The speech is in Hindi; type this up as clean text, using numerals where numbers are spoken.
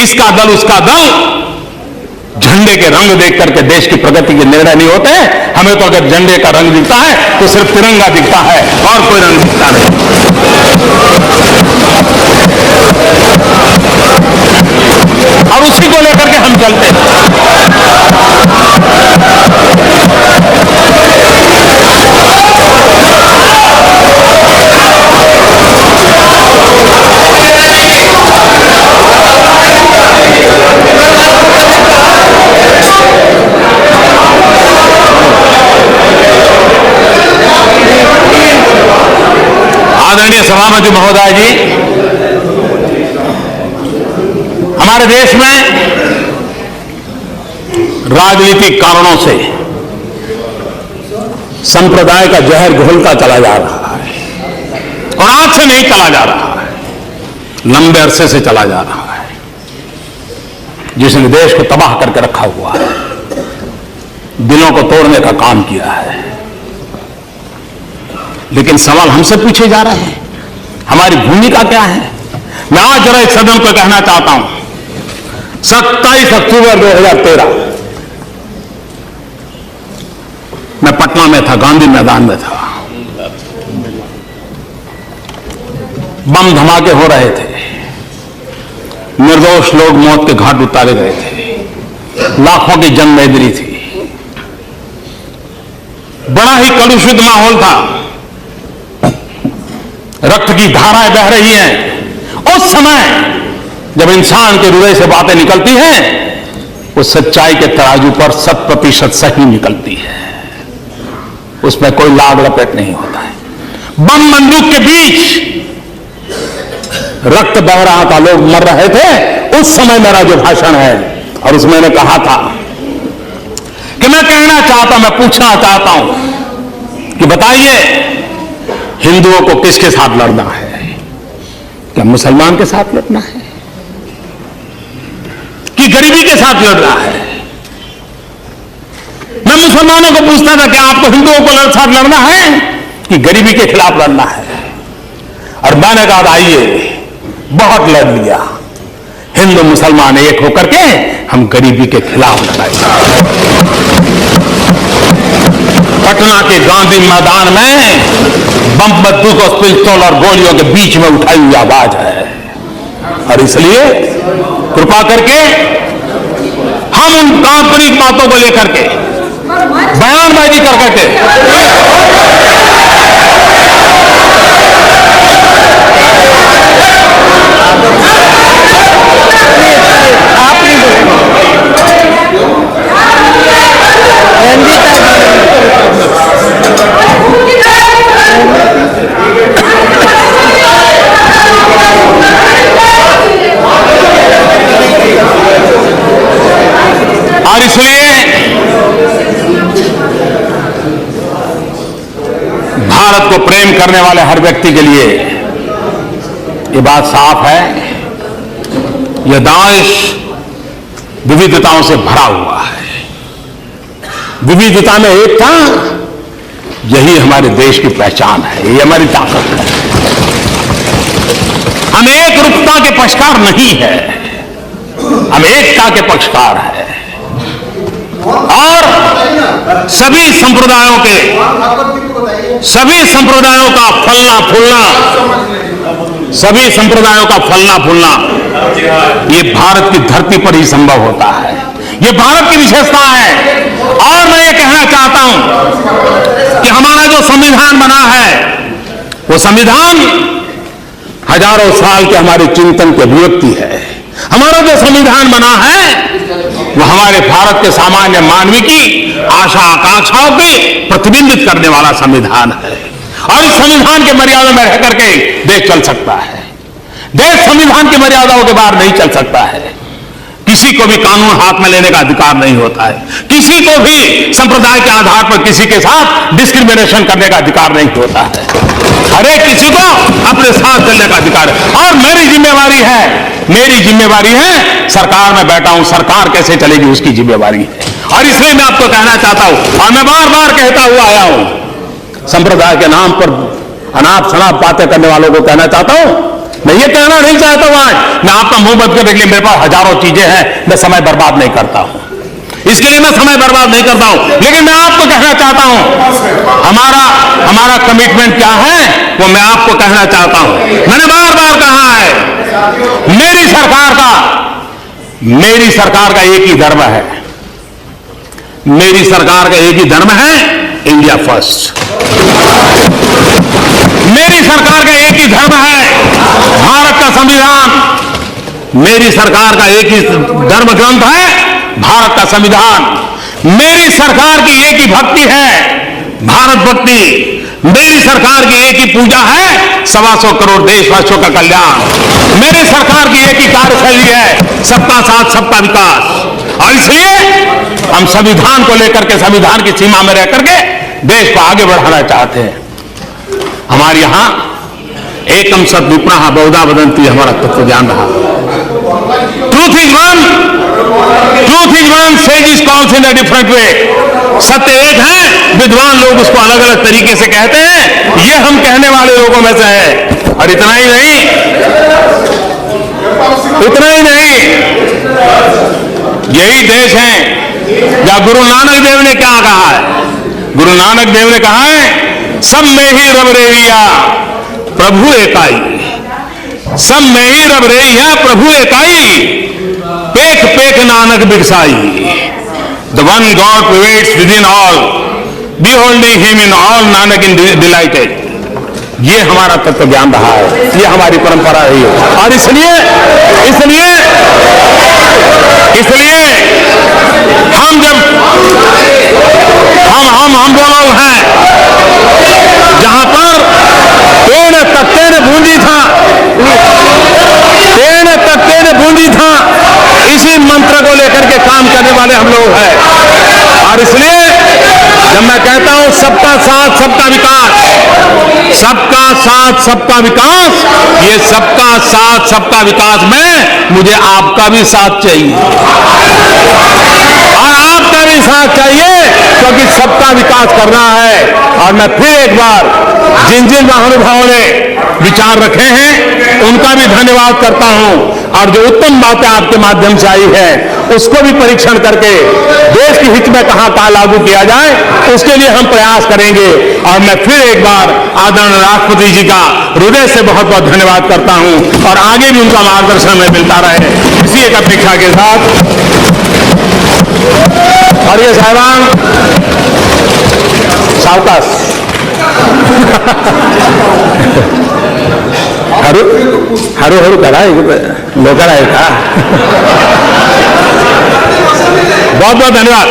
इसका दल उसका दल झंडे के रंग देख करके देश की प्रगति के निर्णय नहीं होते हैं। हमें तो अगर झंडे का रंग दिखता है तो सिर्फ तिरंगा दिखता है और कोई रंग दिखता नहीं। और उसी को लेकर के हम चलते हैं। आदरणीय सभापति महोदय जी, हमारे देश में राजनीतिक कारणों से संप्रदाय का जहर घोलता चला जा रहा है और आज से नहीं चला जा रहा है, लंबे अरसे से चला जा रहा है, जिसने देश को तबाह करके रखा हुआ है, दिलों को तोड़ने का काम किया है। लेकिन सवाल हमसे पूछे जा रहे हैं, हमारी भूमिका क्या है? मैं आज जरा इस सदन को कहना चाहता हूं, 27 अक्टूबर 2013 मैं पटना में था, गांधी मैदान में था। बम धमाके हो रहे थे, निर्दोष लोग मौत के घाट उतारे गए थे, लाखों की जनमेदनी थी, बड़ा ही कलुषित माहौल था, रक्त की धाराएं बह रही हैं। उस समय जब इंसान के हृदय से बातें निकलती हैं, वो सच्चाई के तराजू पर 100% सही निकलती है, उसमें कोई लाग लपेट नहीं होता है। बम बंदूक के बीच रक्त बह रहा था, लोग मर रहे थे। उस समय मेरा जो भाषण है, और उसमें मैंने कहा था कि मैं कहना चाहता हूं, मैं पूछना चाहता हूं कि बताइए, हिंदुओं को किसके साथ लड़ना है? क्या मुसलमान के साथ लड़ना है कि गरीबी के साथ लड़ना है? मैं मुसलमानों को पूछता था कि आपको हिंदुओं को साथ लड़ना है कि गरीबी के खिलाफ लड़ना है? और मैंने कहा आइए, बहुत लड़ लिया, हिंदू मुसलमान एक होकर के हम गरीबी के खिलाफ लड़ाएंगे। पटना के गांधी मैदान में बम बंदूक और पिस्तौल और गोलियों के बीच में उठाई हुई आवाज है, और इसलिए कृपा करके हम उन काल्पनिक बातों को लेकर के बयानबाजी कर करके और इसलिए भारत को प्रेम करने वाले हर व्यक्ति के लिए ये बात साफ है, यह देश विविधताओं से भरा हुआ है। विविधता में एकता, यही हमारे देश की पहचान है, ये हमारी ताकत है। हम एक रूपता के पक्षकार नहीं है, हम एकता के पक्षकार हैं। और सभी संप्रदायों का फलना फूलना ये भारत की धरती पर ही संभव होता है, ये भारत की विशेषता है। और मैं ये कहना चाहता हूं कि हमारा जो संविधान बना है, वो संविधान हजारों साल के हमारे चिंतन की अभिव्यक्ति है। हमारा जो संविधान बना है वो हमारे भारत के सामान्य मानवी की आशा आकांक्षाओं को प्रतिबिंबित करने वाला संविधान है, और इस संविधान के मर्यादा में रह करके देश चल सकता है। देश संविधान की मर्यादाओं के बाहर नहीं चल सकता है। किसी को भी कानून हाथ में लेने का अधिकार नहीं होता है, किसी को भी संप्रदाय के आधार पर किसी के साथ डिस्क्रिमिनेशन करने का अधिकार नहीं होता है। हर एक किसी को अपने साथ चलने का अधिकार है। और मेरी जिम्मेवारी है, सरकार में बैठा हूं, सरकार कैसे चलेगी उसकी जिम्मेवारी है। और इसलिए मैं आपको कहना चाहता हूं, और मैं बार बार कहता हुआ आया हूं, संप्रदाय के नाम पर अनाप शनाप बातें करने वालों को कहना चाहता हूं मैं ये कहना नहीं चाहता हूं आज, मैं आपका मुंह बंद कर लिए, मेरे पास हजारों चीजें हैं, मैं समय बर्बाद नहीं करता हूं, इसके लिए मैं समय बर्बाद नहीं करता हूं। लेकिन मैं आपको कहना चाहता हूं, हमारा कमिटमेंट क्या है वो मैं आपको कहना चाहता हूं। मैंने बार बार कहा है, मेरी सरकार का एक ही धर्म है, मेरी सरकार का एक ही धर्म है, इंडिया फर्स्ट। मेरी सरकार का एक ही धर्म है, भारत का संविधान। मेरी सरकार का एक ही धर्म ग्रंथ है, भारत का संविधान। मेरी सरकार की एक ही भक्ति है, भारत भक्ति। मेरी सरकार की एक ही पूजा है, 125 करोड़ देशवासियों का कल्याण। मेरी सरकार की एक ही कार्यशैली है, सबका साथ सबका विकास। और इसलिए हम संविधान को लेकर के, संविधान की सीमा में रह करके देश को आगे बढ़ाना चाहते हैं। हमारे यहां एकम सत विप्रः बहुधा वदन्ति हमारा तत्व ज्ञान रहा। Truth is one, says is calls in a different way. सत्य एक है, विद्वान लोग उसको अलग अलग तरीके से कहते हैं, ये हम कहने वाले लोगों में से है। और इतना ही नहीं, यही देश है जहां गुरु नानक देव ने क्या कहा है। गुरु नानक देव ने कहा है, सब में ही रब रेहिया प्रभु एकाई, सब में ही रब रेहिया प्रभु एकाई, पेख पेख नानक बिरसाई। The one God pervades within all, beholding him in all Nanak in delighted. ये हमारा तत्व ज्ञान रहा है, ये हमारी परंपरा रही है। और इसलिए हम जब हम वो लोग हैं जहां पर तेन तत्ते ने बूंदी था, इसी मंत्र को लेकर के काम करने वाले हम लोग हैं। और इसलिए जब मैं कहता हूं सबका साथ सबका विकास, सबका साथ सबका विकास, ये सबका साथ सबका विकास में मुझे आपका भी साथ चाहिए और आपका भी साथ चाहिए, क्योंकि सबका विकास करना है। और मैं फिर एक बार जिन जिन महानुभावों ने विचार रखे हैं उनका भी धन्यवाद करता हूं। और जो उत्तम बातें आपके माध्यम से आई है उसको भी परीक्षण करके देश की हित में कहां लागू किया जाए, उसके लिए हम प्रयास करेंगे। और मैं फिर एक बार आदरणीय राष्ट्रपति जी का हृदय से बहुत बहुत धन्यवाद करता हूं और आगे भी उनका मार्गदर्शन हमें मिलता रहे, इसी एक अपेक्षा के साथ। और ये साहिबान सावकाश हरू करा लोकर आए था। बहुत बहुत धन्यवाद।